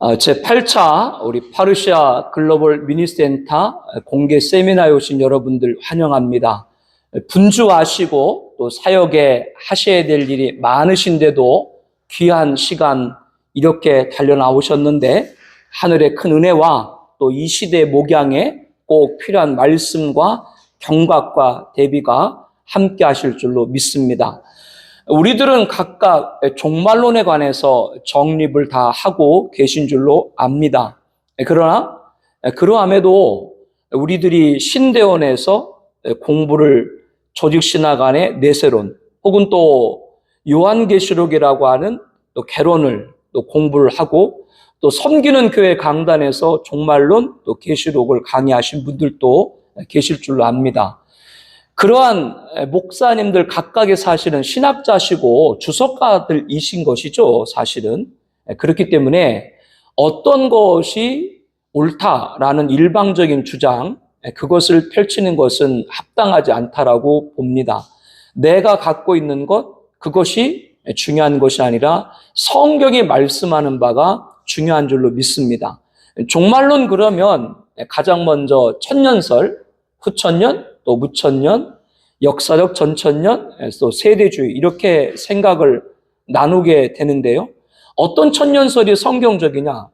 제8차 우리 파르시아 글로벌 미니센터 공개 세미나에 오신 여러분들 환영합니다. 분주하시고 또 사역에 하셔야 될 일이 많으신데도 귀한 시간 이렇게 달려나오셨는데 하늘의 큰 은혜와 또 이 시대의 목양에 꼭 필요한 말씀과 경각과 대비가 함께 하실 줄로 믿습니다. 우리들은 각각 종말론에 관해서 정립을 다 하고 계신 줄로 압니다. 그러나 그러함에도 우리들이 신대원에서 공부를 조직신학 간의 내세론 혹은 또 요한계시록이라고 하는 또 개론을 또 공부를 하고 또 섬기는 교회 강단에서 종말론 또 계시록을 강의하신 분들도 계실 줄로 압니다. 그러한 목사님들 각각의 사실은 신학자시고 주석가들이신 것이죠, 사실은. 그렇기 때문에 어떤 것이 옳다라는 일방적인 주장, 그것을 펼치는 것은 합당하지 않다라고 봅니다. 내가 갖고 있는 것, 그것이 중요한 것이 아니라 성경이 말씀하는 바가 중요한 줄로 믿습니다. 종말론 그러면 가장 먼저 천년설, 후천년, 또 무천년, 역사적 전천년, 또 세대주의 이렇게 생각을 나누게 되는데요. 어떤 천년설이 성경적이냐?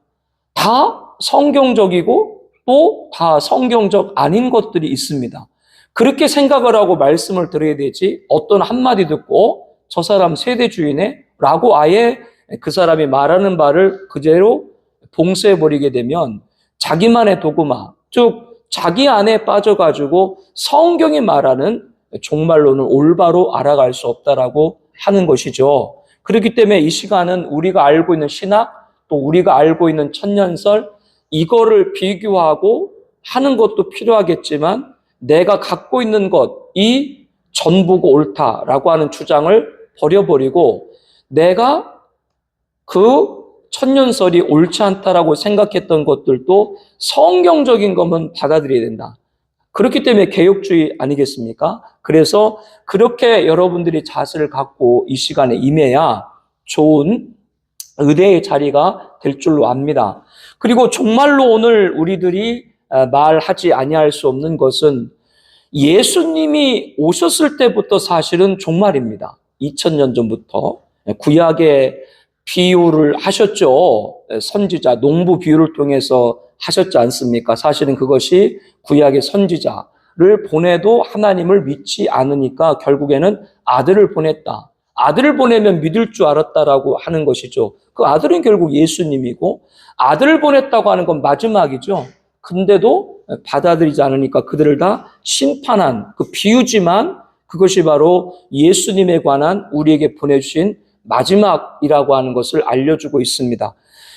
다 성경적이고 또 다 성경적 아닌 것들이 있습니다. 그렇게 생각을 하고 말씀을 드려야 되지 어떤 한마디 듣고 저 사람 세대주의네? 라고 아예 그 사람이 말하는 바를 그대로 봉쇄해버리게 되면 자기만의 도구마, 즉 자기 안에 빠져가지고 성경이 말하는 종말론을 올바로 알아갈 수 없다라고 하는 것이죠. 그렇기 때문에 이 시간은 우리가 알고 있는 신학, 또 우리가 알고 있는 천년설, 이거를 비교하고 하는 것도 필요하겠지만 내가 갖고 있는 것이 전부가 옳다라고 하는 주장을 버려버리고 내가 그 천년설이 옳지 않다라고 생각했던 것들도 성경적인 것만 받아들여야 된다. 그렇기 때문에 개혁주의 아니겠습니까? 그래서 그렇게 여러분들이 자세를 갖고 이 시간에 임해야 좋은 의대의 자리가 될 줄로 압니다. 그리고 정말로 오늘 우리들이 말하지 아니할 수 없는 것은 예수님이 오셨을 때부터 사실은 종말입니다. 2000년 전부터 구약의 비유를 하셨죠. 선지자, 농부 비유를 통해서 하셨지 않습니까? 사실은 그것이 구약의 선지자를 보내도 하나님을 믿지 않으니까 결국에는 아들을 보냈다. 아들을 보내면 믿을 줄 알았다라고 하는 것이죠. 그 아들은 결국 예수님이고 아들을 보냈다고 하는 건 마지막이죠. 근데도 받아들이지 않으니까 그들을 다 심판한 그 비유지만 그것이 바로 예수님에 관한 우리에게 보내주신 마지막이라고 하는 것을 알려주고 있습니다.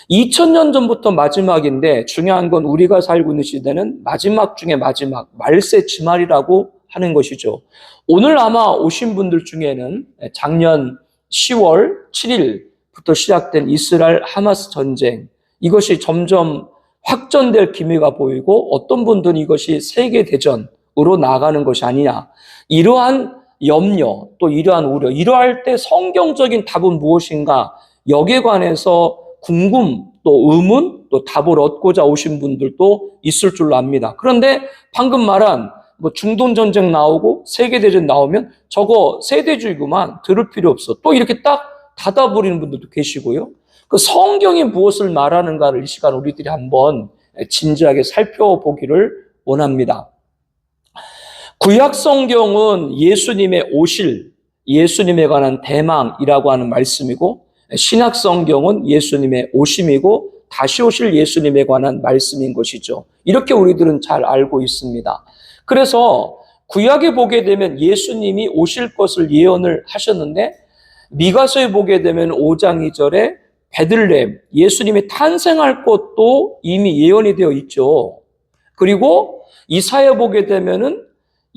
2000년 전부터 마지막인데 중요한 건 우리가 살고 있는 시대는 마지막 중에 마지막, 말세 지말이라고 하는 것이죠. 오늘 아마 오신 분들 중에는 작년 10월 7일부터 시작된 이스라엘 하마스 전쟁, 이것이 점점 확전될 기미가 보이고 어떤 분들은 이것이 세계대전으로 나아가는 것이 아니냐. 이러한 염려, 또 이러한 우려, 이러할 때 성경적인 답은 무엇인가? 여기에 관해서 궁금, 또 의문, 또 답을 얻고자 오신 분들도 있을 줄로 압니다. 그런데 방금 말한 중동전쟁 나오고 세계대전 나오면 저거 세대주의구만, 들을 필요 없어. 또 이렇게 딱 닫아버리는 분들도 계시고요. 그 성경이 무엇을 말하는가를 이 시간 우리들이 한번 진지하게 살펴보기를 원합니다. 구약 성경은 예수님의 오실, 예수님에 관한 대망이라고 하는 말씀이고 신약 성경은 예수님의 오심이고 다시 오실 예수님에 관한 말씀인 것이죠. 이렇게 우리들은 잘 알고 있습니다. 그래서 구약에 보게 되면 예수님이 오실 것을 예언을 하셨는데 미가서에 보게 되면 5장 2절에 베들레헴, 예수님이 탄생할 것도 이미 예언이 되어 있죠. 그리고 이사야 보게 되면은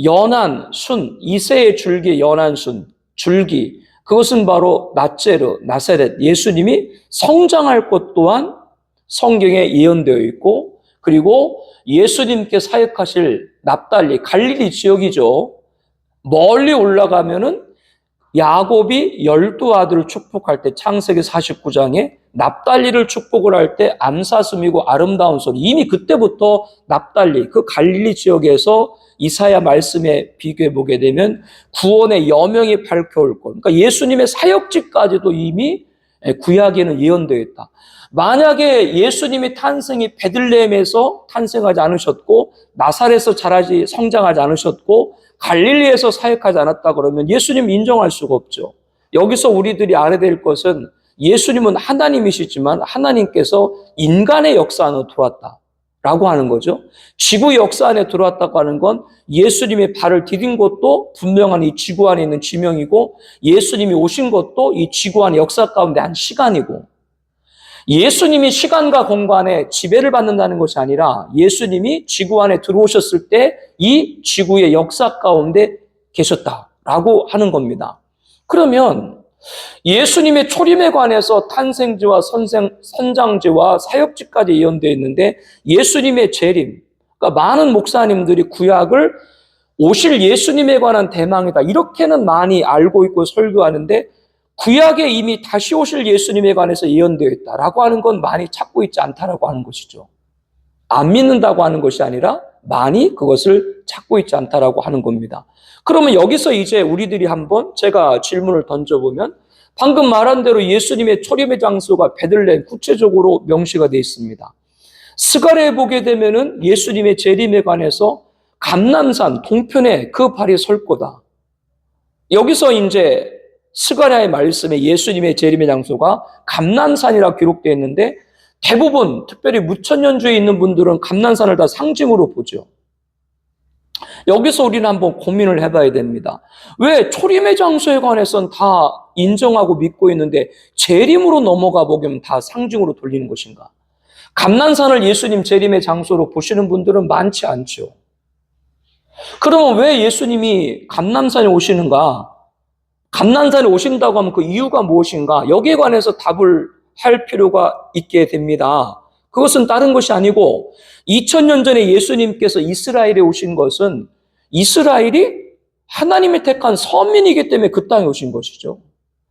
연한 순, 이새의 줄기 연한 순, 줄기, 그것은 바로 나체르, 나사렛, 예수님이 성장할 것 또한 성경에 예언되어 있고 그리고 예수님께 사역하실 납달리, 갈릴리 지역이죠. 멀리 올라가면은 야곱이 12아들을 축복할 때 창세기 49장에 납달리를 축복을 할 때 암사슴이고 아름다운 소리, 이미 그때부터 납달리, 그 갈릴리 지역에서 이사야 말씀에 비교해 보게 되면 구원의 여명이 밝혀올 것, 그러니까 예수님의 사역지까지도 이미 구약에는 예언되어 있다. 만약에 예수님이 탄생이 베들레헴에서 탄생하지 않으셨고 나사렛에서 성장하지 않으셨고 갈릴리에서 사역하지 않았다 그러면 예수님 인정할 수가 없죠. 여기서 우리들이 알아야 될 것은 예수님은 하나님이시지만 하나님께서 인간의 역사 안으로 들어왔다라고 하는 거죠. 지구 역사 안에 들어왔다고 하는 건 예수님의 발을 디딘 것도 분명한 이 지구 안에 있는 지명이고, 예수님이 오신 것도 이 지구 안의 역사 가운데 한 시간이고, 예수님이 시간과 공간에 지배를 받는다는 것이 아니라 예수님이 지구 안에 들어오셨을 때 이 지구의 역사 가운데 계셨다라고 하는 겁니다. 그러면 예수님의 초림에 관해서 탄생지와 선장지와 사역지까지 예언되어 있는데, 예수님의 재림, 그러니까 많은 목사님들이 구약을 오실 예수님에 관한 대망이다 이렇게는 많이 알고 있고 설교하는데, 구약에 이미 다시 오실 예수님에 관해서 예언되어 있다라고 하는 건 많이 찾고 있지 않다라고 하는 것이죠. 안 믿는다고 하는 것이 아니라 많이 그것을 찾고 있지 않다라고 하는 겁니다. 그러면 여기서 이제 우리들이 한번 제가 질문을 던져보면, 방금 말한 대로 예수님의 초림의 장소가 베들레헴 구체적으로 명시가 되어 있습니다. 스가랴에 보게 되면은 예수님의 재림에 관해서 감람산 동편에 그 발이 설 거다. 여기서 이제 스가랴의 말씀에 예수님의 재림의 장소가 감람산이라 기록되어 있는데, 대부분 특별히 무천년주에 있는 분들은 감람산을 다 상징으로 보죠. 여기서 우리는 한번 고민을 해봐야 됩니다. 왜 초림의 장소에 관해서는 다 인정하고 믿고 있는데 재림으로 넘어가 보면 다 상징으로 돌리는 것인가? 감람산을 예수님 재림의 장소로 보시는 분들은 많지 않죠. 그러면 왜 예수님이 감람산에 오시는가? 감람산에 오신다고 하면 그 이유가 무엇인가? 여기에 관해서 답을 할 필요가 있게 됩니다. 그것은 다른 것이 아니고 2000년 전에 예수님께서 이스라엘에 오신 것은 이스라엘이 하나님이 택한 선민이기 때문에 그 땅에 오신 것이죠.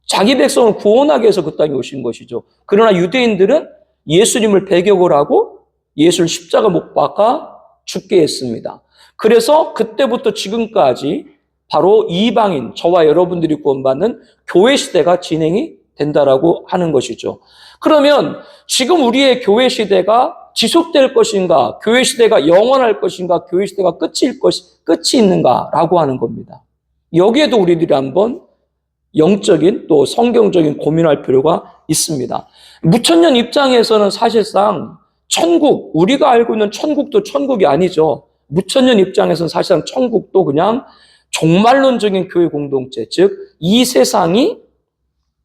자기 백성을 구원하기 위해서 그 땅에 오신 것이죠. 그러나 유대인들은 예수님을 배격을 하고 예수를 십자가 못 박아 죽게 했습니다. 그래서 그때부터 지금까지 바로 이방인, 저와 여러분들이 구원받는 교회 시대가 진행이 된다라고 하는 것이죠. 그러면 지금 우리의 교회 시대가 지속될 것인가, 교회 시대가 영원할 것인가, 교회 시대가 끝이 있는가라고 하는 겁니다. 여기에도 우리들이 한번 영적인 또 성경적인 고민할 필요가 있습니다. 무천년 입장에서는 사실상 천국, 우리가 알고 있는 천국도 천국이 아니죠. 무천년 입장에서는 사실상 천국도 그냥 종말론적인 교회 공동체, 즉 이 세상이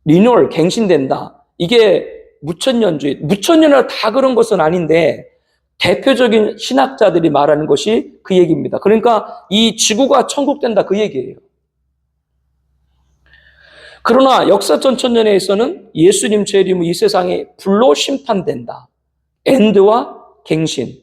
리뉴얼, 갱신된다. 이게 무천년주의, 무천년이라 다 그런 것은 아닌데 대표적인 신학자들이 말하는 것이 그 얘기입니다. 그러니까 이 지구가 천국 된다 그 얘기예요. 그러나 역사 전천년에서는 예수님 재림 후 이 세상이 불로 심판된다. 엔드와 갱신,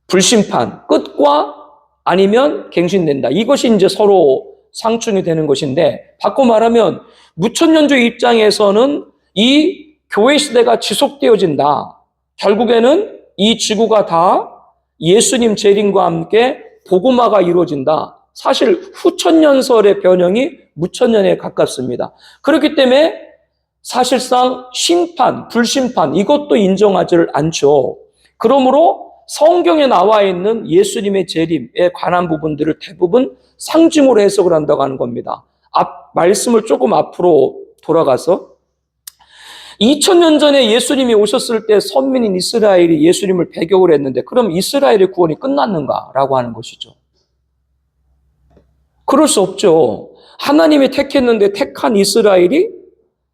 불심판, 끝과 아니면 갱신된다. 이것이 이제 서로 상충이 되는 것인데, 바꿔 말하면 무천년주의 입장에서는 이 교회 시대가 지속되어진다. 결국에는 이 지구가 다 예수님 재림과 함께 복음화가 이루어진다. 사실 후천년설의 변형이 무천년에 가깝습니다. 그렇기 때문에 사실상 심판, 불심판 이것도 인정하지를 않죠. 그러므로 성경에 나와 있는 예수님의 재림에 관한 부분들을 대부분 상징으로 해석을 한다고 하는 겁니다. 말씀을 조금 앞으로 돌아가서 2000년 전에 예수님이 오셨을 때 선민인 이스라엘이 예수님을 배격을 했는데, 그럼 이스라엘의 구원이 끝났는가라고 하는 것이죠. 그럴 수 없죠. 하나님이 택했는데 택한 이스라엘이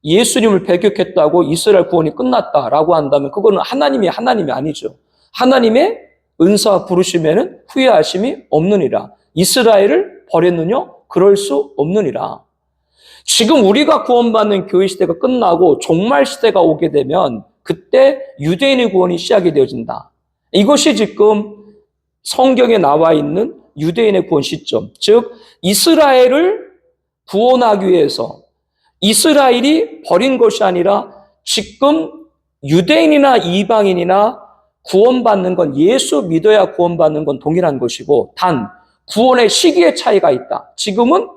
예수님을 배격했다고 이스라엘 구원이 끝났다라고 한다면 그거는 하나님이 아니죠. 하나님의 은사와 부르심에는 후회하심이 없느니라. 이스라엘을 버렸느냐? 그럴 수 없느니라. 지금 우리가 구원받는 교회 시대가 끝나고 종말 시대가 오게 되면 그때 유대인의 구원이 시작이 되어진다. 이것이 지금 성경에 나와 있는 유대인의 구원 시점, 즉 이스라엘을 구원하기 위해서 이스라엘이 버린 것이 아니라 지금 유대인이나 이방인이나 구원받는 건 예수 믿어야 구원받는 건 동일한 것이고 단 구원의 시기의 차이가 있다. 지금은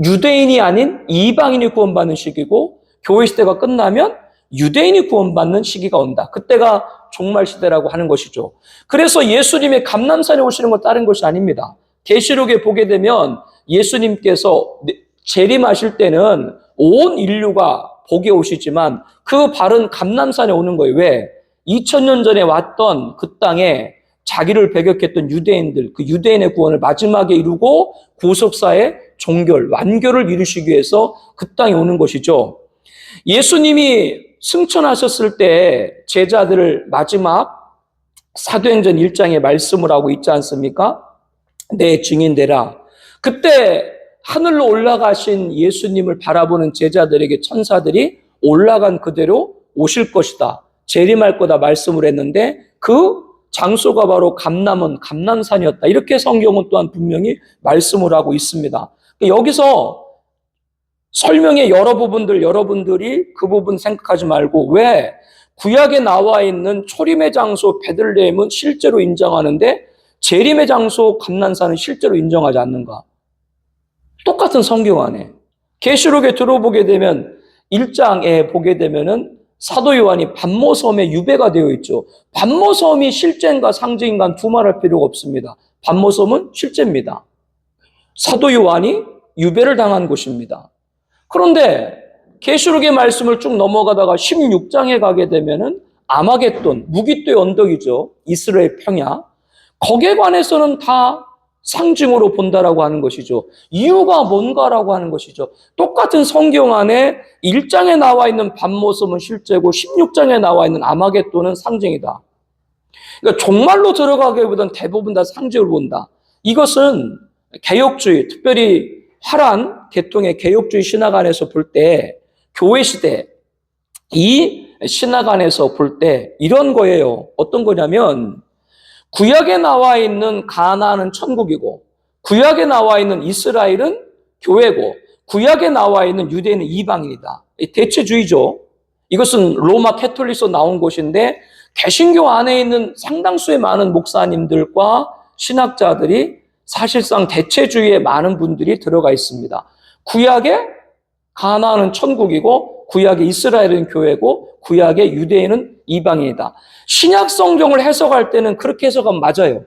유대인이 아닌 이방인이 구원받는 시기고 교회 시대가 끝나면 유대인이 구원받는 시기가 온다. 그때가 종말 시대라고 하는 것이죠. 그래서 예수님의 감람산에 오시는 건 다른 것이 아닙니다. 계시록에 보게 되면 예수님께서 재림하실 때는 온 인류가 복에 오시지만 그 발은 감람산에 오는 거예요. 왜? 2000년 전에 왔던 그 땅에 자기를 배격했던 유대인들, 그 유대인의 구원을 마지막에 이루고 구속사의 종결, 완결을 이루시기 위해서 그 땅에 오는 것이죠. 예수님이 승천하셨을 때 제자들을 마지막 사도행전 1장에 말씀을 하고 있지 않습니까? 내 증인 되라. 그때 하늘로 올라가신 예수님을 바라보는 제자들에게 천사들이 올라간 그대로 오실 것이다. 재림할 거다 말씀을 했는데 그 장소가 바로 감람산이었다. 이렇게 성경은 또한 분명히 말씀을 하고 있습니다. 여기서 설명의 여러 부분들 여러분들이 그 부분 생각하지 말고 왜 구약에 나와 있는 초림의 장소 베들레헴은 실제로 인정하는데 재림의 장소 감람산은 실제로 인정하지 않는가? 똑같은 성경 안에 계시록에 들어보게 되면 1장에 보게 되면은 사도 요한이 반모섬에 유배가 되어 있죠. 반모섬이 실제인가 상징인가 두말할 필요가 없습니다. 반모섬은 실제입니다. 사도 요한이 유배를 당한 곳입니다. 그런데 계시록의 말씀을 쭉 넘어가다가 16장에 가게 되면은 아마겟돈, 무기토의 언덕이죠. 이스라엘 평야. 거기에 관해서는 다 상징으로 본다라고 하는 것이죠. 이유가 뭔가라고 하는 것이죠. 똑같은 성경 안에 1장에 나와 있는 반모섬은 실제고 16장에 나와 있는 아마겟돈은 상징이다. 그러니까 종말로 들어가기보다는 대부분 다 상징을 본다. 이것은 개혁주의, 특별히 화란 계통의 개혁주의 신학 안에서 볼 때 교회 시대 이 신학 안에서 볼 때 이런 거예요. 어떤 거냐면 구약에 나와 있는 가나안은 천국이고 구약에 나와 있는 이스라엘은 교회고 구약에 나와 있는 유대인은 이방인이다. 대체주의죠. 이것은 로마 캐톨릭에서 나온 것인데 개신교 안에 있는 상당수의 많은 목사님들과 신학자들이 사실상 대체주의에 많은 분들이 들어가 있습니다. 구약에 가나안은 천국이고 구약의 이스라엘은 교회고 구약의 유대인은 이방인이다. 신약 성경을 해석할 때는 그렇게 해석하면 맞아요.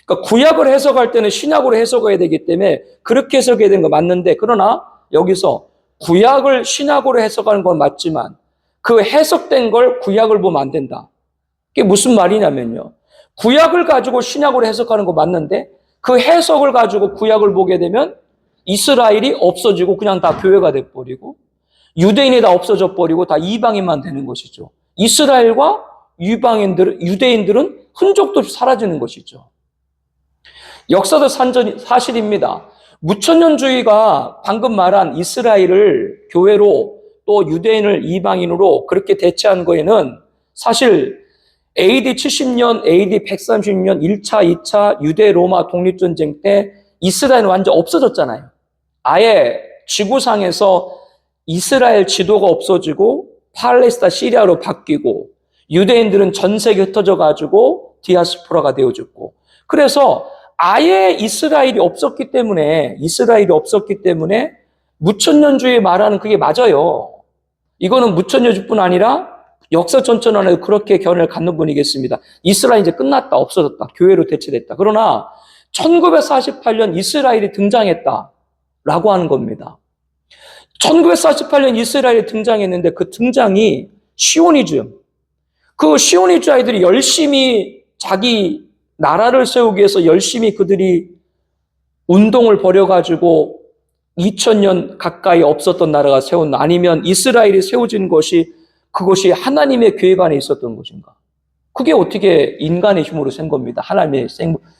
그러니까 구약을 해석할 때는 신약으로 해석해야 되기 때문에 그렇게 해석해야 되는 거 맞는데 그러나 여기서 구약을 신약으로 해석하는 건 맞지만 그 해석된 걸 구약을 보면 안 된다. 그게 무슨 말이냐면요. 구약을 가지고 신약으로 해석하는 거 맞는데 그 해석을 가지고 구약을 보게 되면 이스라엘이 없어지고 그냥 다 교회가 돼버리고 유대인이 다 없어져 버리고 다 이방인만 되는 것이죠. 이스라엘과 유대인들은 흔적도 없이 사라지는 것이죠. 역사도 사실입니다. 무천년주의가 방금 말한 이스라엘을 교회로 또 유대인을 이방인으로 그렇게 대체한 거에는 사실 AD 70년, AD 130년 1차, 2차 유대 로마 독립전쟁 때 이스라엘은 완전 없어졌잖아요. 아예 지구상에서 이스라엘 지도가 없어지고 팔레스타 시리아로 바뀌고 유대인들은 전 세계에 흩어져 가지고 디아스포라가 되어졌고 그래서 아예 이스라엘이 없었기 때문에 무천년주의 말하는 그게 맞아요. 이거는 무천년주뿐 아니라 역사 전천안에도 그렇게 견해를 갖는 분이겠습니다. 이스라엘 이제 끝났다, 없어졌다, 교회로 대체됐다. 그러나 1948년 이스라엘이 등장했다라고 하는 겁니다. 1948년 이스라엘이 등장했는데 그 등장이 시오니즘. 그 시오니주아이들이 열심히 자기 나라를 세우기 위해서 열심히 그들이 운동을 벌여가지고 2000년 가까이 없었던 나라가 세웠나 아니면 이스라엘이 세워진 것이 그것이 하나님의 계획 안에 있었던 것인가? 그게 어떻게 인간의 힘으로 생 겁니다.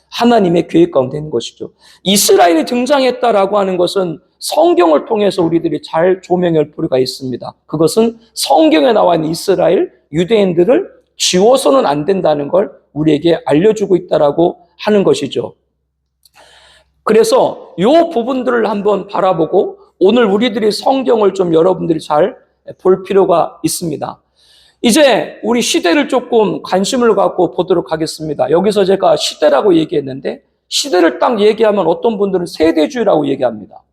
하나님의 계획 가운데 있는 것이죠. 이스라엘이 등장했다라고 하는 것은 성경을 통해서 우리들이 잘 조명할 필요가 있습니다. 그것은 성경에 나와 있는 이스라엘, 유대인들을 지워서는 안 된다는 걸 우리에게 알려주고 있다라고 하는 것이죠. 그래서 이 부분들을 한번 바라보고 오늘 우리들이 성경을 좀 여러분들이 잘 볼 필요가 있습니다. 이제 우리 시대를 조금 관심을 갖고 보도록 하겠습니다. 여기서 제가 시대라고 얘기했는데 시대를 딱 얘기하면 어떤 분들은 세대주의라고 얘기합니다.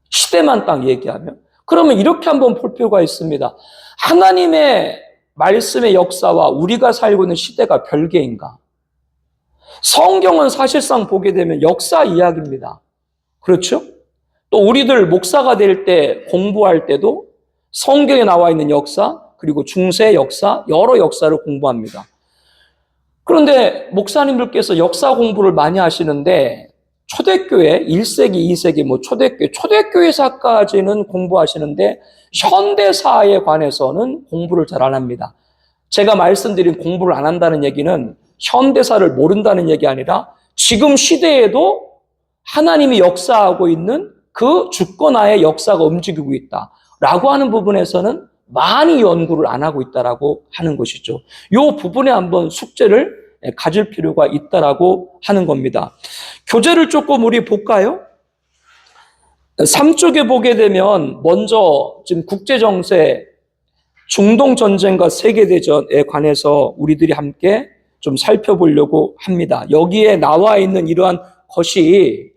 시대만 딱 얘기하면. 그러면 이렇게 한번 볼 필요가 있습니다. 하나님의 말씀의 역사와 우리가 살고 있는 시대가 별개인가? 성경은 사실상 보게 되면 역사 이야기입니다. 그렇죠? 또 우리들 목사가 될 때 공부할 때도 성경에 나와 있는 역사, 그리고 중세 역사, 여러 역사를 공부합니다. 그런데 목사님들께서 역사 공부를 많이 하시는데 초대교회 1세기, 2세기 초대교회사까지는 공부하시는데 현대사에 관해서는 공부를 잘 안 합니다. 제가 말씀드린 공부를 안 한다는 얘기는 현대사를 모른다는 얘기 아니라 지금 시대에도 하나님이 역사하고 있는 그 주권하에 역사가 움직이고 있다라고 하는 부분에서는 많이 연구를 안 하고 있다라고 하는 것이죠. 이 부분에 한번 숙제를 가질 필요가 있다라고 하는 겁니다. 교재를 조금 우리 볼까요? 3쪽에 보게 되면 먼저 지금 국제정세, 중동전쟁과 세계대전에 관해서 우리들이 함께 좀 살펴보려고 합니다. 여기에 나와 있는 이러한 것이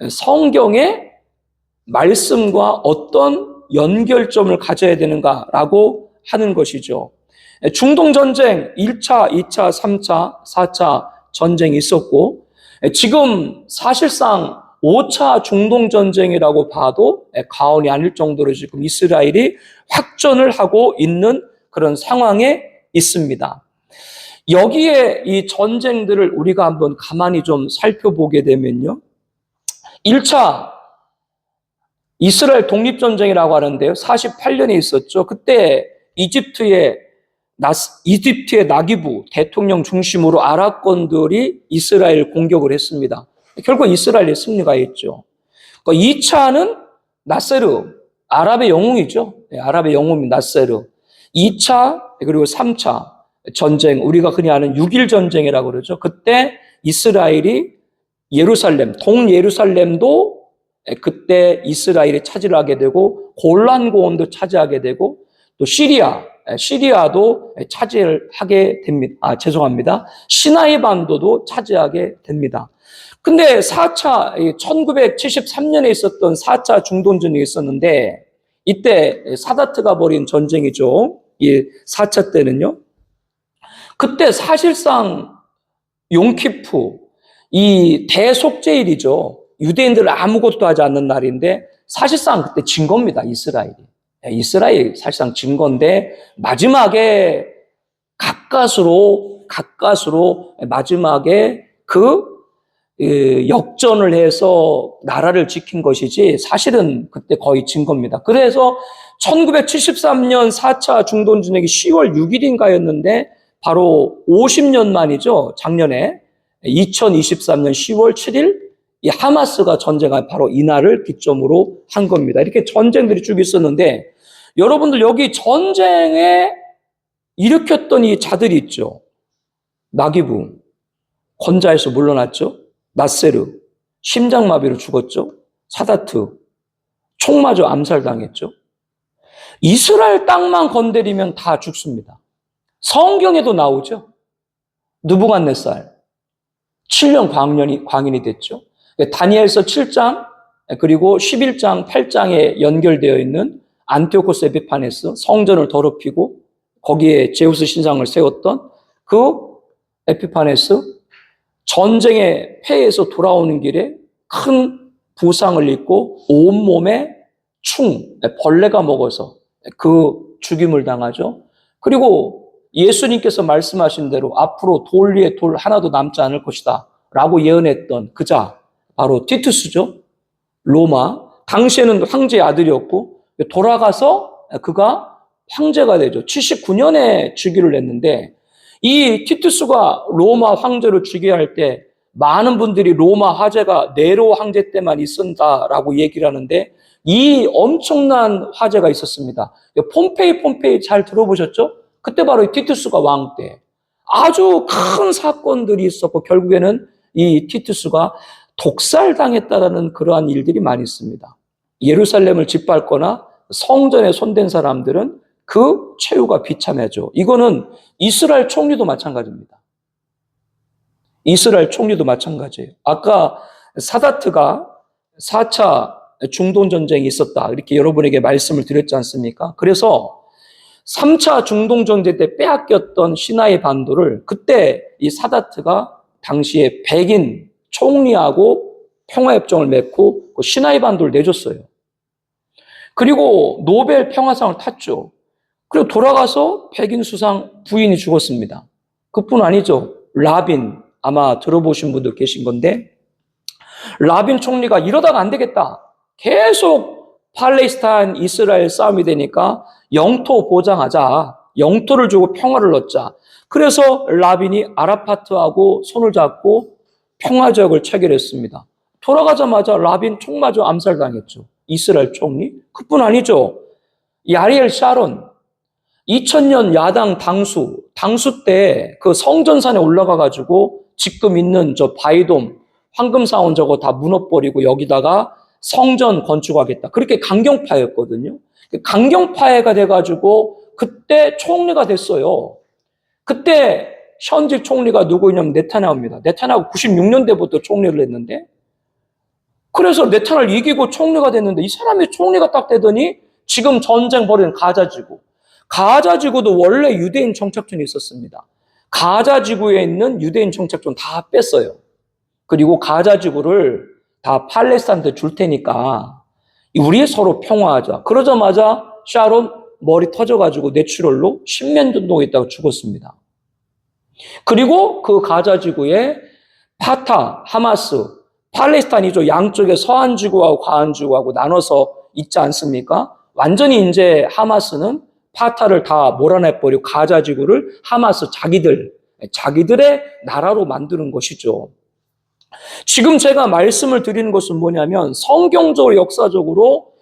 성경의 말씀과 어떤 연결점을 가져야 되는가라고 하는 것이죠. 중동전쟁 1차, 2차, 3차, 4차 전쟁이 있었고 지금 사실상 5차 중동전쟁이라고 봐도 과언이 아닐 정도로 지금 이스라엘이 확전을 하고 있는 그런 상황에 있습니다. 여기에 이 전쟁들을 우리가 한번 가만히 좀 살펴보게 되면요. 1차 이스라엘 독립전쟁이라고 하는데요. 48년에 있었죠. 그때 이집트의 나기부 대통령 중심으로 아랍권들이 이스라엘 공격을 했습니다. 결국 이스라엘의 승리가 있죠. 2차는 나세르, 아랍의 영웅이죠. 아랍의 영웅인 나세르. 2차 그리고 3차 전쟁, 우리가 흔히 아는 6.1 전쟁이라고 그러죠. 그때 이스라엘이 예루살렘, 동예루살렘도 그때 이스라엘이 차지를 하게 되고 골란 고원도 차지하게 되고 또 시리아도 차지를 하게 됩니다. 시나이 반도도 차지하게 됩니다. 근데 4차 1973년에 있었던 4차 중동전쟁이 있었는데 이때 사다트가 벌인 전쟁이죠. 이 4차 때는요. 그때 사실상 용키프 이 대속죄일이죠. 유대인들은 아무것도 하지 않는 날인데 사실상 그때 진 겁니다. 이스라엘이 사실상 진 건데 마지막에 가까스로 마지막에 역전을 해서 나라를 지킨 것이지 사실은 그때 거의 진 겁니다. 그래서 1973년 4차 중동전쟁이 10월 6일인가였는데 바로 50년 만이죠. 작년에 2023년 10월 7일 이 하마스가 전쟁한 바로 이날을 기점으로 한 겁니다. 이렇게 전쟁들이 쭉 있었는데 여러분들 여기 전쟁에 일으켰던 이 자들이 있죠. 나기부, 권자에서 물러났죠. 나세르, 심장마비로 죽었죠. 사다트, 총 맞아 암살당했죠. 이스라엘 땅만 건드리면 다 죽습니다. 성경에도 나오죠. 느부갓네살 7년 광인이 됐죠. 다니엘서 7장 그리고 11장 8장에 연결되어 있는 안티오코스 에피파네스 성전을 더럽히고 거기에 제우스 신상을 세웠던 그 에피파네스 전쟁의 패에서 돌아오는 길에 큰 부상을 입고 온몸에 벌레가 먹어서 그 죽임을 당하죠. 그리고 예수님께서 말씀하신 대로 앞으로 돌 위에 돌 하나도 남지 않을 것이다 라고 예언했던 그자 바로 티투스죠. 로마 당시에는 황제의 아들이었고 돌아가서 그가 황제가 되죠. 79년에 즉위를 했는데 이 티투스가 로마 황제로 즉위할 때 많은 분들이 로마 화제가 네로 황제 때만 있었다라고 얘기를 하는데 이 엄청난 화제가 있었습니다. 폼페이 잘 들어보셨죠? 그때 바로 티투스가 왕 때 아주 큰 사건들이 있었고 결국에는 이 티투스가 독살당했다라는 그러한 일들이 많이 있습니다. 예루살렘을 짓밟거나 성전에 손댄 사람들은 그 최후가 비참해져. 이거는 이스라엘 총리도 마찬가지입니다. 이스라엘 총리도 마찬가지예요. 아까 사다트가 4차 중동 전쟁이 있었다, 이렇게 여러분에게 말씀을 드렸지 않습니까? 그래서 3차 중동 전쟁 때 빼앗겼던 시나이 반도를 그때 이 사다트가 당시에 백인 총리하고 평화협정을 맺고 그 시나이 반도를 내줬어요. 그리고 노벨 평화상을 탔죠. 그리고 돌아가서 백인 수상 부인이 죽었습니다. 그뿐 아니죠. 라빈, 아마 들어보신 분들 계신 건데, 라빈 총리가 이러다가 안 되겠다, 계속 팔레스타인 이스라엘 싸움이 되니까 영토 보장하자, 영토를 주고 평화를 얻자. 그래서 라빈이 아라파트하고 손을 잡고 평화적을 체결했습니다. 돌아가자마자 라빈 총 맞아 암살당했죠. 이스라엘 총리. 그뿐 아니죠. 이 아리엘 샤론, 2000년 야당 당수 때 그 성전산에 올라가가지고 지금 있는 저 바이돔, 황금사원 저거 다 무너버리고 여기다가 성전 건축하겠다, 그렇게 강경파였거든요. 강경파가 돼가지고 그때 총리가 됐어요. 그때 현직 총리가 누구냐면 네타냐후입니다. 네타냐후 96년대부터 총리를 했는데, 그래서 네타냐후를 이기고 총리가 됐는데, 이 사람이 총리가 딱 되더니 지금 전쟁 벌이는 가자지구. 가자지구도 원래 유대인 정착촌이 있었습니다. 가자지구에 있는 유대인 정착촌 다 뺐어요. 그리고 가자지구를 다 팔레스타인한테 줄 테니까 우리 서로 평화하자. 그러자마자 샤론 머리 터져가지고 뇌출혈로 신면전도에 있다가 죽었습니다. 그리고 그 가자지구에 파타, 하마스, 팔레스타인이죠. 양쪽에 서한지구하고 과한지구하고 나눠서 있지 않습니까? 완전히 이제 하마스는 파타를 다 몰아내버리고 가자지구를 하마스 자기들의 나라로 만드는 것이죠. 지금 제가 말씀을 드리는 것은 뭐냐면, 성경적으로 역사적으로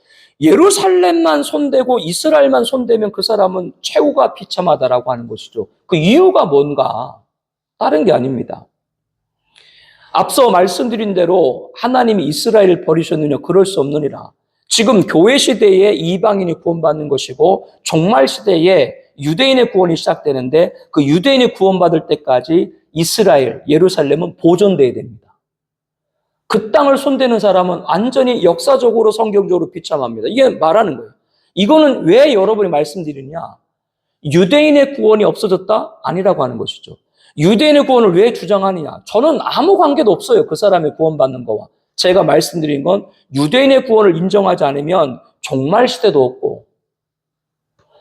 예루살렘만 손대고 이스라엘만 손대면 그 사람은 최후가 비참하다라고 하는 것이죠. 그 이유가 뭔가? 다른 게 아닙니다. 앞서 말씀드린 대로 하나님이 이스라엘을 버리셨느냐? 그럴 수 없느니라. 지금 교회 시대에 이방인이 구원받는 것이고 종말 시대에 유대인의 구원이 시작되는데, 그 유대인이 구원받을 때까지 이스라엘, 예루살렘은 보존돼야 됩니다. 그 땅을 손대는 사람은 완전히 역사적으로 성경적으로 비참합니다. 이게 말하는 거예요. 이거는 왜 여러분이 말씀드리냐? 유대인의 구원이 없어졌다? 아니라고 하는 것이죠. 유대인의 구원을 왜 주장하느냐? 저는 아무 관계도 없어요, 그 사람의 구원받는 거와. 제가 말씀드린 건 유대인의 구원을 인정하지 않으면 종말 시대도 없고,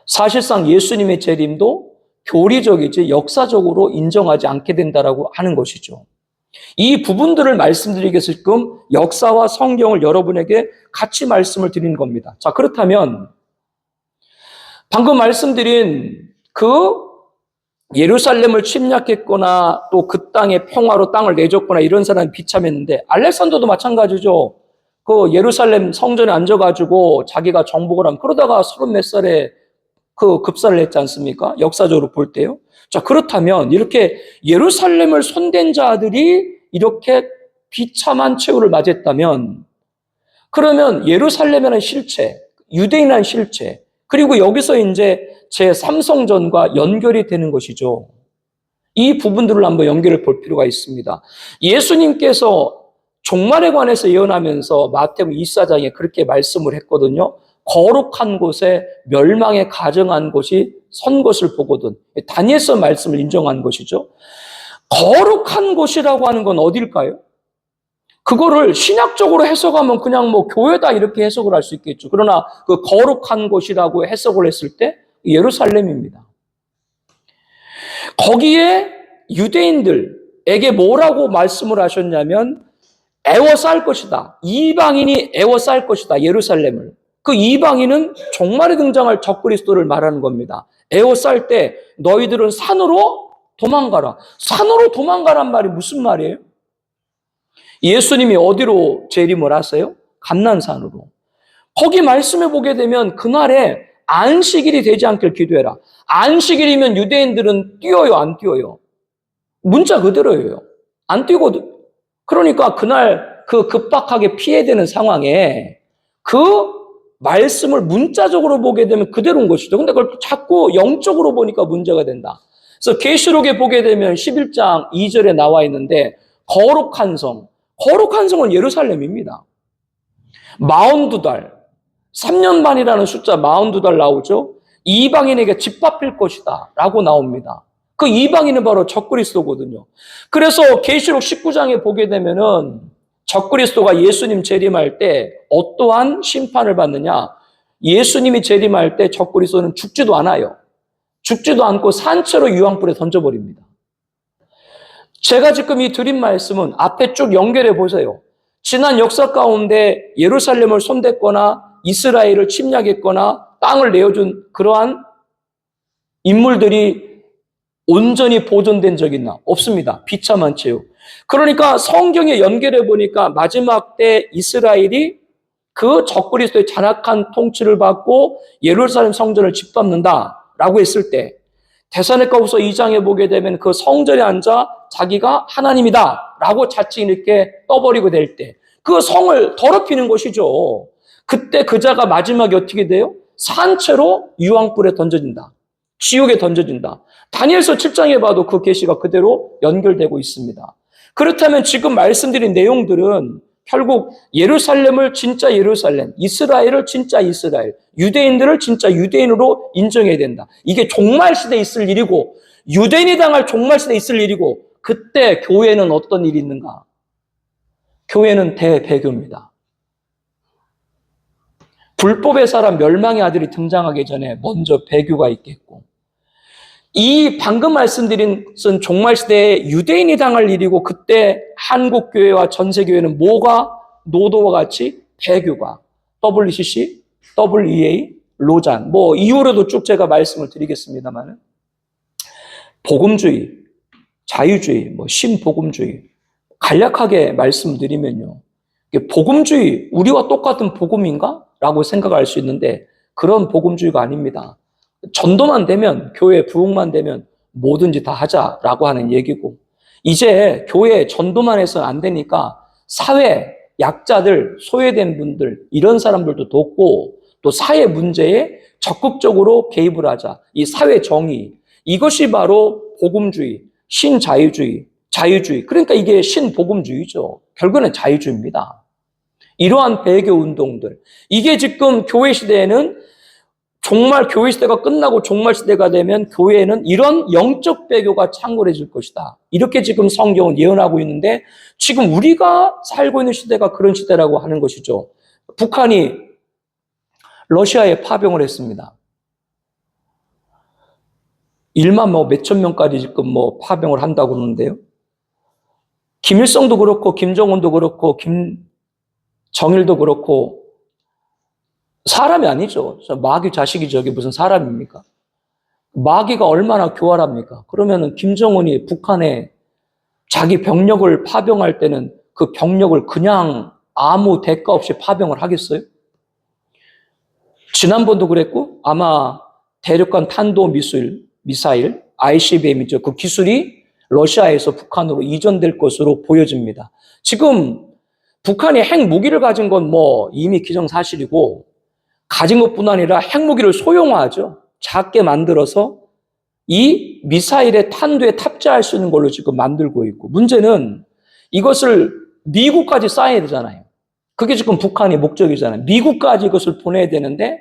사실상 예수님의 재림도 교리적이지 역사적으로 인정하지 않게 된다라고 하는 것이죠. 이 부분들을 말씀드리겠을끔 역사와 성경을 여러분에게 같이 말씀을 드리는 겁니다. 자, 그렇다면 방금 말씀드린 그 예루살렘을 침략했거나 또 그 땅에 평화로 땅을 내줬거나 이런 사람이 비참했는데, 알렉산더도 마찬가지죠. 그 예루살렘 성전에 앉아가지고 자기가 정복을 하면 그러다가 30몇 살에 그 급사를 했지 않습니까? 역사적으로 볼 때요. 자, 그렇다면 이렇게 예루살렘을 손댄 자들이 이렇게 비참한 최후를 맞았다면, 그러면 예루살렘이라는 실체, 유대인이라는 실체, 그리고 여기서 이제 제3성전과 연결이 되는 것이죠. 이 부분들을 한번 연결을 볼 필요가 있습니다. 예수님께서 종말에 관해서 예언하면서 마태복음 24장에 그렇게 말씀을 했거든요. 거룩한 곳에 멸망에 가정한 곳이 선 것을 보거든. 다니엘서 말씀을 인정한 것이죠. 거룩한 곳이라고 하는 건 어딜까요? 그거를 신학적으로 해석하면 그냥 뭐 교회다 이렇게 해석을 할 수 있겠죠. 그러나 그 거룩한 곳이라고 해석을 했을 때 예루살렘입니다. 거기에 유대인들에게 뭐라고 말씀을 하셨냐면, 애워쌀 것이다. 이방인이 애워쌀 것이다, 예루살렘을. 그 이방인은 종말에 등장할 적그리스도를 말하는 겁니다. 애워쌀 때 너희들은 산으로 도망가라. 산으로 도망가란 말이 무슨 말이에요? 예수님이 어디로 재림을 하세요? 감난산으로. 거기 말씀해 보게 되면 그날에 안식일이 되지 않길 기도해라. 안식일이면 유대인들은 뛰어요, 안 뛰어요? 문자 그대로예요. 안 뛰거든. 그러니까 그날 그 급박하게 피해야 되는 상황에 그 말씀을 문자적으로 보게 되면 그대로인 것이죠. 근데 그걸 자꾸 영적으로 보니까 문제가 된다. 그래서 계시록에 보게 되면 11장 2절에 나와 있는데 거룩한 성은 예루살렘입니다. 42달, 3년 반이라는 숫자 42달 나오죠. 이방인에게 집합할 것이다 라고 나옵니다. 그 이방인은 바로 적그리스도거든요. 그래서 계시록 19장에 보게 되면은 적그리스도가 예수님 재림할 때 어떠한 심판을 받느냐? 예수님이 재림할 때 적그리스도는 죽지도 않아요. 죽지도 않고 산채로 유황불에 던져버립니다. 제가 지금 이 드린 말씀은 앞에 쭉 연결해 보세요. 지난 역사 가운데 예루살렘을 손댔거나 이스라엘을 침략했거나 땅을 내어준 그러한 인물들이 온전히 보존된 적이 있나? 없습니다. 비참한 채요. 그러니까 성경에 연결해 보니까 마지막 때 이스라엘이 그 적그리스도의 잔악한 통치를 받고 예루살렘 성전을 짓밟는다라고 했을 때 데살로니가후서 2장에 보게 되면 그 성전에 앉아 자기가 하나님이다라고 자칭 이렇게 떠버리고 될 때 그 성을 더럽히는 것이죠. 그때 그 자가 마지막에 어떻게 돼요? 산채로 유황불에 던져진다. 지옥에 던져진다. 다니엘서 7장에 봐도 그 계시가 그대로 연결되고 있습니다. 그렇다면 지금 말씀드린 내용들은 결국 예루살렘을 진짜 예루살렘, 이스라엘을 진짜 이스라엘, 유대인들을 진짜 유대인으로 인정해야 된다. 이게 종말 시대에 있을 일이고 유대인이 당할 종말 시대에 있을 일이고 그때 교회는 어떤 일이 있는가? 교회는 대배교입니다. 불법의 사람 멸망의 아들이 등장하기 전에 먼저 배교가 있겠고 이 방금 말씀드린 종말 시대에 유대인이 당할 일이고 그때 한국 교회와 전세 교회는 뭐가 노도와 같이 배교가 WCC, WEA, 로잔 뭐 이후로도 쭉 제가 말씀을 드리겠습니다만 복음주의, 자유주의, 뭐 신복음주의 간략하게 말씀드리면요. 복음주의 우리와 똑같은 복음인가? 라고 생각할 수 있는데 그런 복음주의가 아닙니다. 전도만 되면 교회 부흥만 되면 뭐든지 다 하자라고 하는 얘기고 이제 교회 전도만 해서는 안 되니까 사회 약자들 소외된 분들 이런 사람들도 돕고 또 사회 문제에 적극적으로 개입을 하자. 이 사회 정의 이것이 바로 복음주의, 신자유주의, 자유주의 그러니까 이게 신복음주의죠. 결국은 자유주의입니다. 이러한 배교 운동들 이게 지금 교회 시대에는 종말 교회 시대가 끝나고 종말 시대가 되면 교회에는 이런 영적 배교가 창궐해질 것이다. 이렇게 지금 성경은 예언하고 있는데 지금 우리가 살고 있는 시대가 그런 시대라고 하는 것이죠. 북한이 러시아에 파병을 했습니다. 1만 몇천 명까지 지금 파병을 한다고 그러는데요. 김일성도 그렇고 김정은도 그렇고 김정일도 그렇고 사람이 아니죠. 마귀 자식이 저게 무슨 사람입니까? 마귀가 얼마나 교활합니까? 그러면은 김정은이 북한에 자기 병력을 파병할 때는 그 병력을 그냥 아무 대가 없이 파병을 하겠어요? 지난번도 그랬고 아마 대륙간 탄도 미사일 ICBM이죠. 그 기술이 러시아에서 북한으로 이전될 것으로 보여집니다. 지금 북한이 핵무기를 가진 건 이미 기정사실이고 가진 것뿐 아니라 핵무기를 소형화하죠. 작게 만들어서 이 미사일의 탄두에 탑재할 수 있는 걸로 지금 만들고 있고 문제는 이것을 미국까지 쏴야 되잖아요. 그게 지금 북한의 목적이잖아요. 미국까지 이것을 보내야 되는데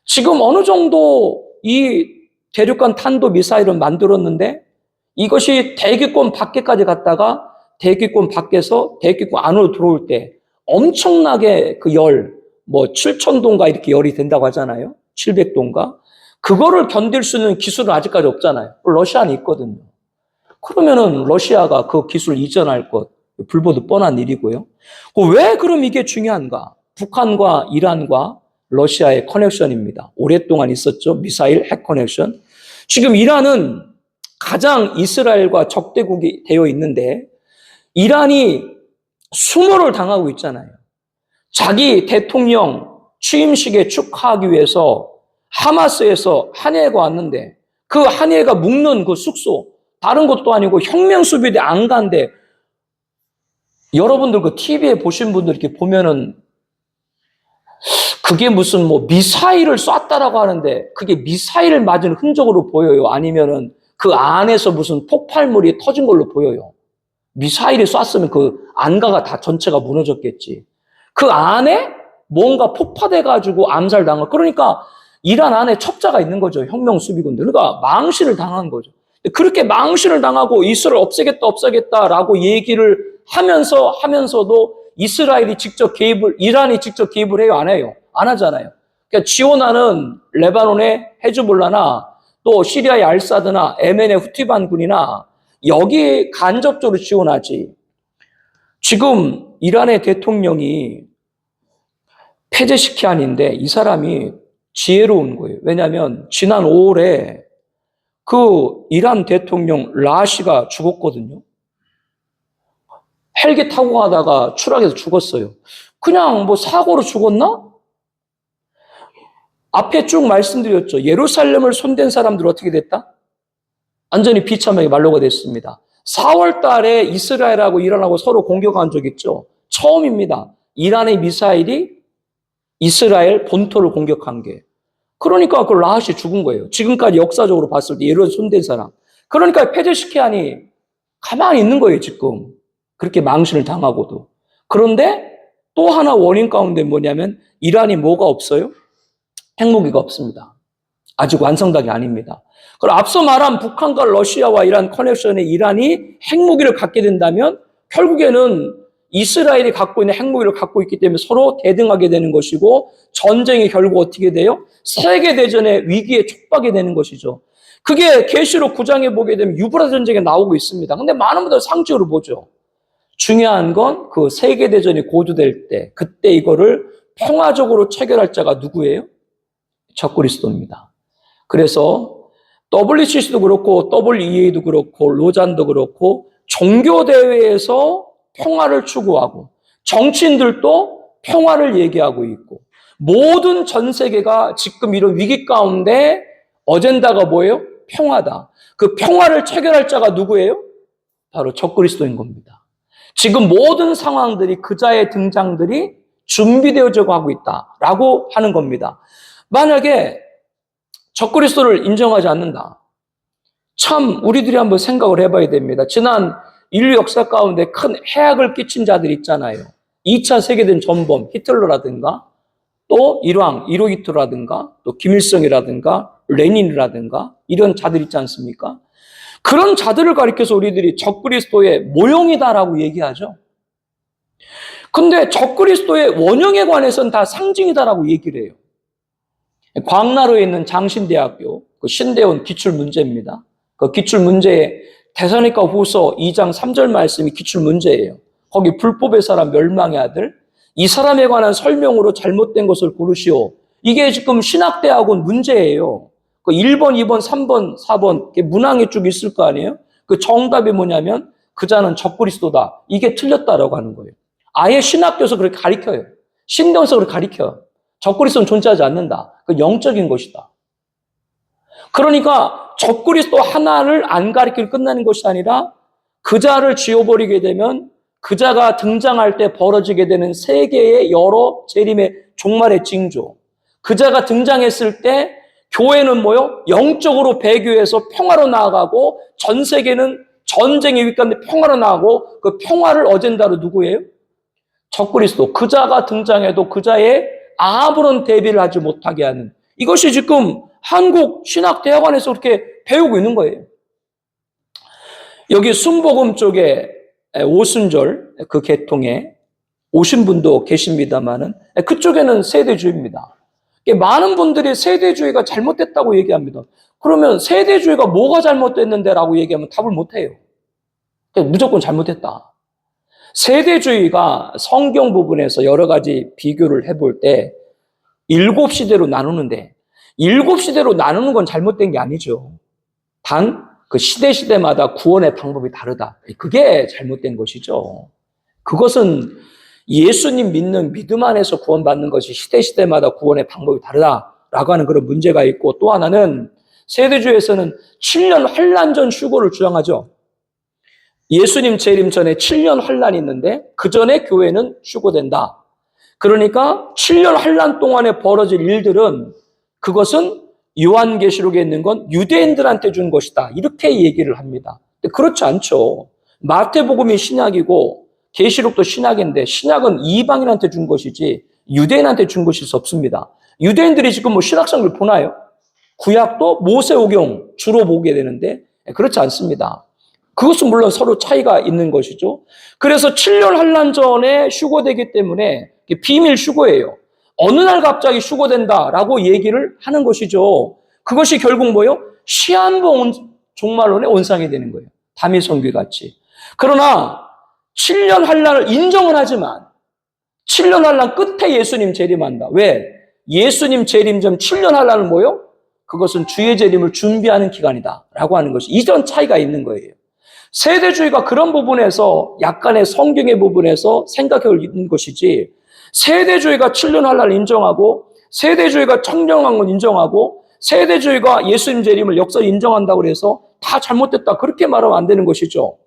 지금 어느 정도 이 대륙간 탄도 미사일을 만들었는데 이것이 대기권 밖에까지 갔다가 대기권 밖에서 대기권 안으로 들어올 때 엄청나게 그 열 7,000도인가 이렇게 열이 된다고 하잖아요. 700도인가. 그거를 견딜 수 있는 기술은 아직까지 없잖아요. 러시아는 있거든요. 그러면은 러시아가 그 기술 이전할 것, 불보듯 뻔한 일이고요. 왜 그럼 이게 중요한가? 북한과 이란과 러시아의 커넥션입니다. 오랫동안 있었죠. 미사일 핵 커넥션. 지금 이란은 가장 이스라엘과 적대국이 되어 있는데 이란이 수모를 당하고 있잖아요. 자기 대통령 취임식에 축하하기 위해서 하마스에서 한예가 왔는데 그 한예가 묵는 그 숙소 다른 것도 아니고 혁명수비대 안간데 여러분들 그 TV에 보신 분들 이렇게 보면은 그게 무슨 뭐 미사일을 쐈다라고 하는데 그게 미사일을 맞은 흔적으로 보여요? 아니면은 그 안에서 무슨 폭발물이 터진 걸로 보여요? 미사일이 쐈으면 그 안가가 다 전체가 무너졌겠지. 그 안에 뭔가 폭파돼가지고 암살당한. 그러니까 이란 안에 첩자가 있는 거죠. 혁명 수비군들. 그러니까 망신을 당한 거죠. 그렇게 망신을 당하고 이스라엘 없애겠다라고 얘기를 하면서도 이스라엘이 직접 이란이 직접 개입을 해요? 안 해요? 안 하잖아요. 그러니까 지원하는 레바논의 헤즈볼라나 또 시리아의 알사드나 예멘의 후티 반군이나 여기에 간접적으로 지원하지. 지금 이란의 대통령이 페제시키안인데 이 사람이 지혜로운 거예요. 왜냐하면 지난 5월에 그 이란 대통령 라시가 죽었거든요. 헬기 타고 가다가 추락해서 죽었어요. 그냥 뭐 사고로 죽었나? 앞에 쭉 말씀드렸죠. 예루살렘을 손댄 사람들 어떻게 됐다? 완전히 비참하게 말로가 됐습니다. 4월 달에 이스라엘하고 이란하고 서로 공격한 적 있죠. 처음입니다. 이란의 미사일이 이스라엘 본토를 공격한 게. 그러니까 그 라하시 죽은 거예요. 지금까지 역사적으로 봤을 때 예루살렘 손댄 사람. 그러니까 페제시키안이 가만히 있는 거예요, 지금. 그렇게 망신을 당하고도. 그런데 또 하나 원인 가운데 뭐냐면 이란이 뭐가 없어요? 핵무기가 없습니다. 아직 완성단이 아닙니다. 그럼 앞서 말한 북한과 러시아와 이란 커넥션에 이란이 핵무기를 갖게 된다면 결국에는 이스라엘이 갖고 있는 핵무기를 갖고 있기 때문에 서로 대등하게 되는 것이고 전쟁이 결국 어떻게 돼요? 세계대전의 위기에 촉박이 되는 것이죠. 그게 계시록 9장에 보게 되면 유브라데 전쟁에 나오고 있습니다. 근데 많은 분들 상징으로 보죠. 중요한 건 그 세계대전이 고조될 때 그때 이거를 평화적으로 체결할 자가 누구예요? 적그리스도입니다. 그래서 WCC도 그렇고 WEA도 그렇고 로잔도 그렇고 종교대회에서 평화를 추구하고 정치인들도 평화를 얘기하고 있고 모든 전 세계가 지금 이런 위기 가운데 어젠다가 뭐예요? 평화다. 그 평화를 체결할 자가 누구예요? 바로 적그리스도인 겁니다. 지금 모든 상황들이 그자의 등장들이 준비되어져 가고 있다라고 하는 겁니다. 만약에 적그리스도를 인정하지 않는다. 참 우리들이 한번 생각을 해봐야 됩니다. 지난 인류 역사 가운데 큰 해악을 끼친 자들 있잖아요. 2차 세계대전 전범 히틀러라든가 또 일왕 1호 히틀러라든가 또 김일성이라든가 레닌이라든가 이런 자들 있지 않습니까? 그런 자들을 가리켜서 우리들이 적그리스도의 모형이다라고 얘기하죠. 근데 적그리스도의 원형에 관해서는 다 상징이다라고 얘기를 해요. 광나루에 있는 장신대학교 그 신대원 기출문제입니다. 그 기출문제에 데살로니가 후서 2장 3절 말씀이 기출문제예요. 거기 불법의 사람 멸망의 아들 이 사람에 관한 설명으로 잘못된 것을 고르시오. 이게 지금 신학대학원 문제예요. 그 1번, 2번, 3번, 4번 문항에 쭉 있을 거 아니에요? 그 정답이 뭐냐면 그자는 적그리스도다. 이게 틀렸다라고 하는 거예요. 아예 신학교에서 그렇게 가르쳐요. 신대원에서 그렇게 가르쳐요. 적그리스도는 존재하지 않는다. 그 영적인 것이다. 그러니까 적그리스도 하나를 안 가리키고 끝나는 것이 아니라 그자를 지워버리게 되면 그자가 등장할 때 벌어지게 되는 세계의 여러 재림의 종말의 징조. 그자가 등장했을 때 교회는 뭐요? 영적으로 배교해서 평화로 나아가고 전 세계는 전쟁의 윗 가운데 평화로 나아가고 그 평화를 어젠다로 누구예요? 적그리스도. 그자가 등장해도 그자의 아무런 대비를 하지 못하게 하는 이것이 지금 한국 신학대학원에서 그렇게 배우고 있는 거예요. 여기 순복음 쪽에 오순절 그 계통에 오신 분도 계십니다만은 그쪽에는 세대주의입니다. 많은 분들이 세대주의가 잘못됐다고 얘기합니다. 그러면 세대주의가 뭐가 잘못됐는데라고 얘기하면 답을 못해요. 무조건 잘못됐다. 세대주의가 성경 부분에서 여러 가지 비교를 해볼 때 7시대로 나누는데 7시대로 나누는 건 잘못된 게 아니죠. 단 그 시대마다 구원의 방법이 다르다. 그게 잘못된 것이죠. 그것은 예수님 믿는 믿음 안에서 구원받는 것이 시대마다 구원의 방법이 다르다라고 하는 그런 문제가 있고 또 하나는 세대주의에서는 7년 환란전 휴거를 주장하죠. 예수님 재림 전에 7년 환란이 있는데 그 전에 교회는 휴거된다. 그러니까 7년 환란 동안에 벌어질 일들은 그것은 요한계시록에 있는 건 유대인들한테 준 것이다. 이렇게 얘기를 합니다. 근데 그렇지 않죠. 마태복음이 신약이고 계시록도 신약인데 신약은 이방인한테 준 것이지 유대인한테 준 것일 수 없습니다. 유대인들이 지금 뭐 신약성을 보나요? 구약도 모세오경 주로 보게 되는데 그렇지 않습니다. 그것은 물론 서로 차이가 있는 것이죠. 그래서 7년 환란 전에 휴거되기 때문에 비밀 휴거예요. 어느 날 갑자기 휴거된다라고 얘기를 하는 것이죠. 그것이 결국 뭐예요? 시한부 종말론의 원상이 되는 거예요. 다미성교 같이. 그러나 7년 환란을 인정은 하지만 7년 환란 끝에 예수님 재림한다. 왜? 예수님 재림 전 7년 환란은 뭐예요? 그것은 주의 재림을 준비하는 기간이다라고 하는 것이 이전 차이가 있는 거예요. 세대주의가 그런 부분에서 약간의 성경의 부분에서 생각해 있는 것이지 세대주의가 7년 환란을 인정하고 세대주의가 청정한 인정하고 세대주의가 예수님 재림을 역사를 인정한다고 해서 다 잘못됐다 그렇게 말하면 안 되는 것이죠.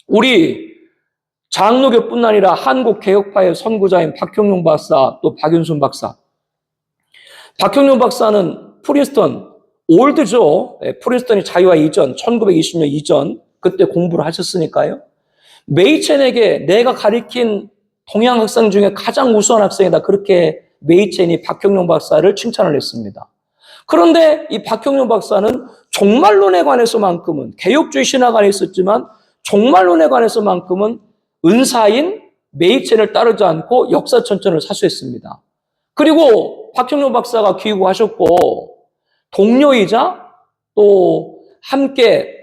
우리 장로교뿐 아니라 한국개혁파의 선구자인 박형룡 박사 또 박윤순 박사. 박형룡 박사는 프린스턴 올드죠. 프린스턴이 자유화 이전 1920년 이전 그때 공부를 하셨으니까요. 메이첸에게 내가 가리킨 동양 학생 중에 가장 우수한 학생이다. 그렇게 메이첸이 박형룡 박사를 칭찬을 했습니다. 그런데 이 박형룡 박사는 종말론에 관해서만큼은 개혁주의 신학 안에 있었지만 종말론에 관해서만큼은 은사인 메이첸을 따르지 않고 역사천천을 사수했습니다. 그리고 박형룡 박사가 귀국하셨고 동료이자 또 함께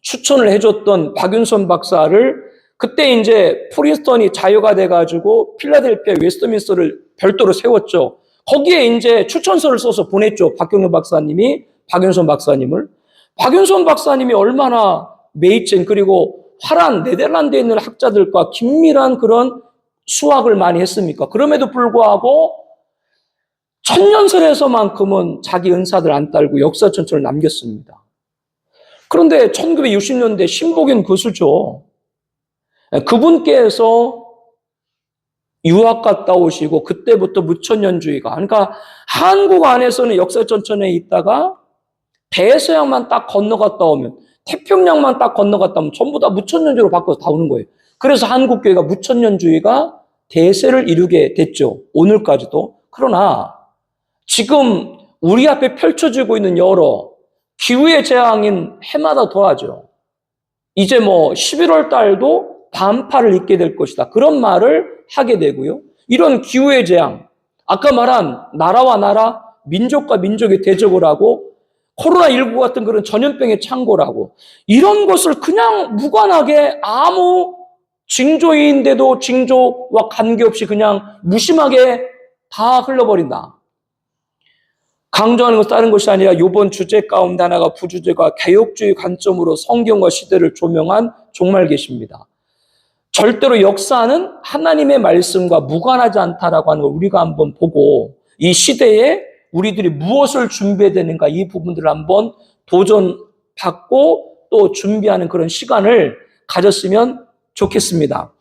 추천을 해줬던 박윤선 박사를 그때 이제 프린스턴이 자유가 돼가지고 필라델피아 웨스트민스터를 별도로 세웠죠. 거기에 이제 추천서를 써서 보냈죠. 박형룡 박사님이 박윤선 박사님을. 박윤선 박사님이 얼마나 메이첸 그리고 화란 네덜란드에 있는 학자들과 긴밀한 그런 수학을 많이 했습니까? 그럼에도 불구하고 천년설에서만큼은 자기 은사들 안 딸고 역사천천을 남겼습니다. 그런데 1960년대 신복인 교수죠. 그분께서 유학 갔다 오시고 그때부터 무천년주의가 그러니까 한국 안에서는 역사천천에 있다가 대서양만 딱 건너갔다 오면 태평양만 딱 건너갔다 오면 전부 다 무천년주의로 바꿔서 다 오는 거예요. 그래서 한국교회가 무천년주의가 대세를 이루게 됐죠. 오늘까지도. 그러나 지금 우리 앞에 펼쳐지고 있는 여러 기후의 재앙인 해마다 더하죠. 이제 뭐 11월 달도 반팔을 입게 될 것이다. 그런 말을 하게 되고요. 이런 기후의 재앙, 아까 말한 나라와 나라, 민족과 민족의 대적을 하고 코로나19 같은 그런 전염병의 창궐하고 이런 것을 그냥 무관하게 아무 징조인데도 징조와 관계없이 그냥 무심하게 다 흘러버린다. 강조하는 것은 다른 것이 아니라 이번 주제 가운데 하나가 부주제가 개혁주의 관점으로 성경과 시대를 조명한 종말계시입니다. 절대로 역사는 하나님의 말씀과 무관하지 않다라고 하는 걸 우리가 한번 보고 이 시대에 우리들이 무엇을 준비해야 되는가 이 부분들을 한번 도전받고 또 준비하는 그런 시간을 가졌으면 좋겠습니다.